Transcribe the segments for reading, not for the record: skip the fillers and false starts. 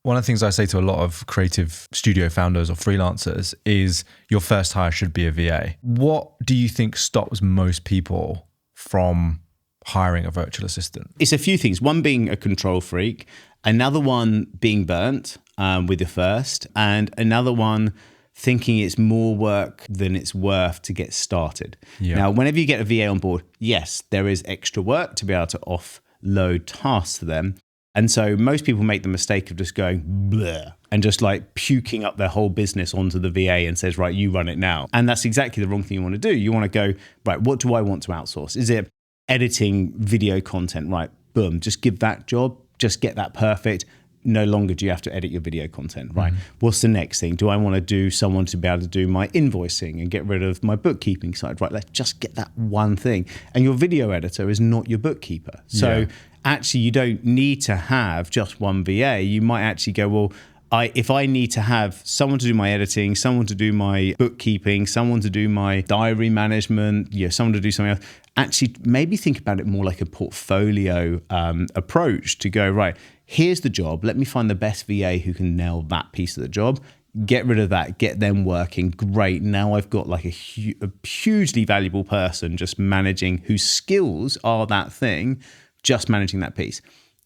One of the things I say to a lot of creative studio founders or freelancers is your first hire should be a VA. What do you think stops most people from hiring a virtual assistant? It's a few things. One being a control freak, another one being burnt with your first, and another one thinking it's more work than it's worth to get started. Yeah. Now, whenever you get a VA on board, yes, there is extra work to be able to offload tasks to them. And so most people make the mistake of just going bleh and just like puking up their whole business onto the VA and says, right, you run it now. And that's exactly the wrong thing you want to do. You want to go, right, what do I want to outsource? Is it editing video content? Right, boom, just give that job, just get that perfect. No longer do you have to edit your video content, right? What's the next thing? Do I want to do someone to be able to do my invoicing and get rid of my bookkeeping side, right? Let's just get that one thing. And your video editor is not your bookkeeper. So actually you don't need to have just one VA. You might actually go, well, if I need to have someone to do my editing, someone to do my bookkeeping, someone to do my diary management, someone to do something else, actually maybe think about it more like a portfolio approach to go, right, here's the job. Let me find the best VA who can nail that piece of the job. Get rid of that, get them working. Great. Now I've got like a hugely valuable person just managing, whose skills are that thing, just managing that piece.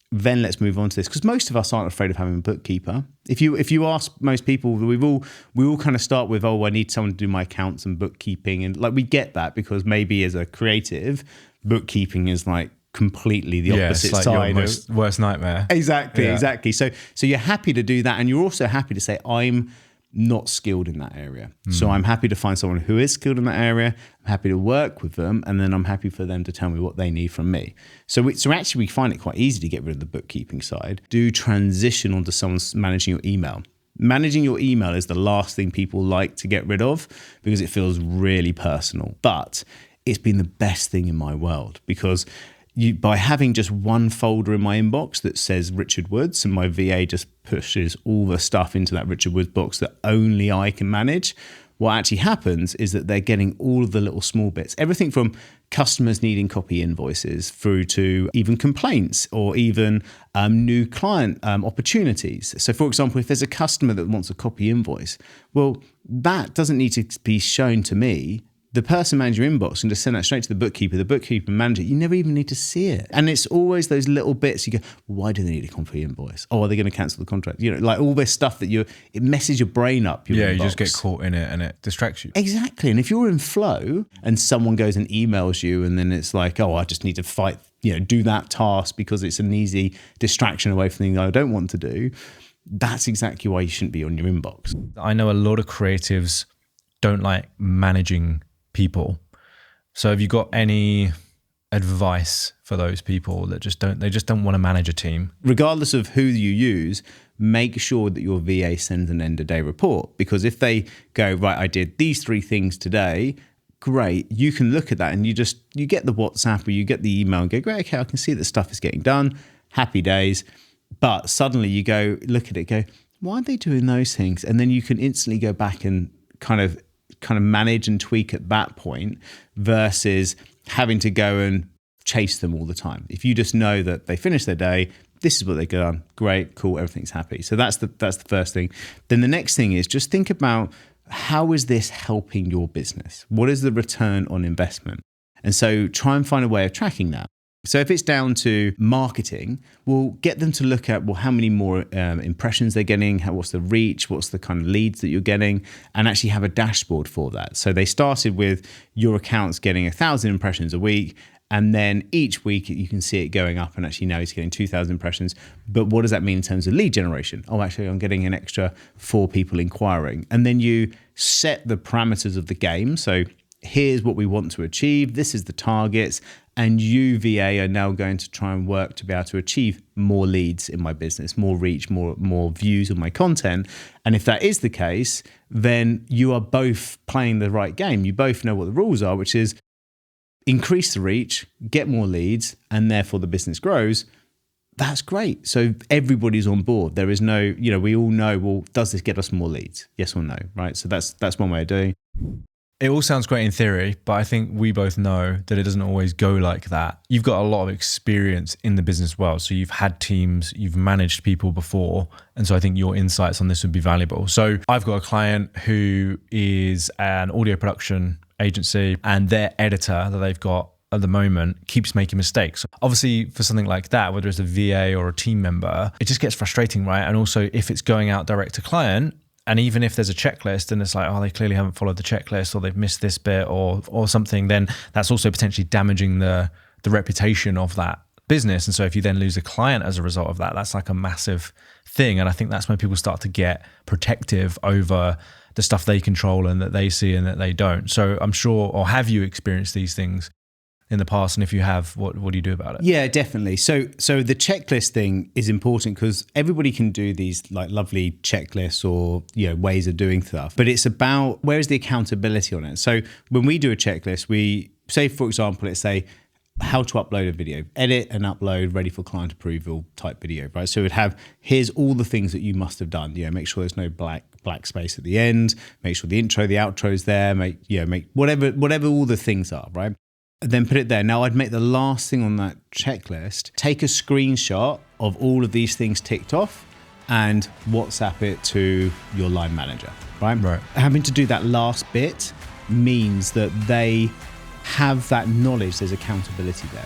Then let's move on to this, because most of us aren't afraid of having a bookkeeper. If you ask most people, we all kind of start with, oh, I need someone to do my accounts and bookkeeping, and like we get that because maybe as a creative, bookkeeping is like completely the opposite it's like side. Your worst nightmare. Exactly. So you're happy to do that, and you're also happy to say, I'm not skilled in that area. So I'm happy to find someone who is skilled in that area. I'm happy to work with them, and then I'm happy for them to tell me what they need from me. So actually we find it quite easy to get rid of the bookkeeping side. Do transition onto someone managing your email. Managing your email is the last thing people like to get rid of because it feels really personal. But it's been the best thing in my world, because by having just one folder in my inbox that says Richard Woods, and my VA just pushes all the stuff into that Richard Woods box that only I can manage, what actually happens is that they're getting all of the little small bits, everything from customers needing copy invoices through to even complaints or even new client opportunities. So for example, if there's a customer that wants a copy invoice, well, that doesn't need to be shown to me. The person managing your inbox can just send that straight to the bookkeeper manager. You never even need to see it. And it's always those little bits you go, why do they need a copy invoice? Oh, are they going to cancel the contract? Like all this stuff that it messes your brain up. Your inbox. You just get caught in it and it distracts you. Exactly. And if you're in flow and someone goes and emails you and then it's like, oh, I just need to fight, do that task because it's an easy distraction away from things I don't want to do. That's exactly why you shouldn't be on your inbox. I know a lot of creatives don't like managing people. So have you got any advice for those people that just don't want to manage a team? Regardless of who you use, make sure that your VA sends an end of day report, because if they go, right, I did these 3 things today, great, you can look at that and you get the WhatsApp or you get the email and go, great, okay, I can see that stuff is getting done, happy days. But suddenly you go look at it, go, why are they doing those things? And then you can instantly go back and kind of manage and tweak at that point versus having to go and chase them all the time. If you just know that they finish their day, this is what they've done, great, cool, everything's happy. So that's the first thing. Then the next thing is just think about, how is this helping your business? What is the return on investment? And so try and find a way of tracking that. So if it's down to marketing, we'll get them to look at, well, how many more impressions they're getting, what's the reach, what's the kind of leads that you're getting, and actually have a dashboard for that. So they started with your accounts getting 1,000 impressions a week, and then each week you can see it going up, and actually now it's getting 2,000 impressions. But what does that mean in terms of lead generation? Oh, actually I'm getting an extra 4 people inquiring. And then you set the parameters of the game. So here's what we want to achieve. This is the targets. And you, VA, are now going to try and work to be able to achieve more leads in my business, more reach, more views on my content. And if that is the case, then you are both playing the right game. You both know what the rules are, which is increase the reach, get more leads, and therefore the business grows. That's great. So everybody's on board. There is no, we all know, well, does this get us more leads? Yes or no, right? So that's one way of doing it. It all sounds great in theory, but I think we both know that it doesn't always go like that. You've got a lot of experience in the business world. So you've had teams, you've managed people before. And so I think your insights on this would be valuable. So I've got a client who is an audio production agency, and their editor that they've got at the moment keeps making mistakes. Obviously, for something like that, whether it's a VA or a team member, it just gets frustrating, right? And also if it's going out direct to client, and even if there's a checklist and it's like, oh, they clearly haven't followed the checklist, or they've missed this bit or something, then that's also potentially damaging the reputation of that business. And so if you then lose a client as a result of that, that's like a massive thing. And I think that's when people start to get protective over the stuff they control and that they see and that they don't. So I'm sure, or have you experienced these things in the past? And if you have, what do you do about it? Yeah, definitely. So the checklist thing is important because everybody can do these like lovely checklists or, you know, ways of doing stuff, but it's about where is the accountability on it. So when we do a checklist, we say, for example, let's say how to upload a video, edit and upload, ready for client approval type video, right? So it would have, here's all the things that you must have done. Make sure there's no black space at the end, make sure the intro, the outro is there, make whatever all the things are, right? Then put it there. Now I'd make the last thing on that checklist, take a screenshot of all of these things ticked off and WhatsApp it to your line manager, right? Right. Having to do that last bit means that they have that knowledge, there's accountability there.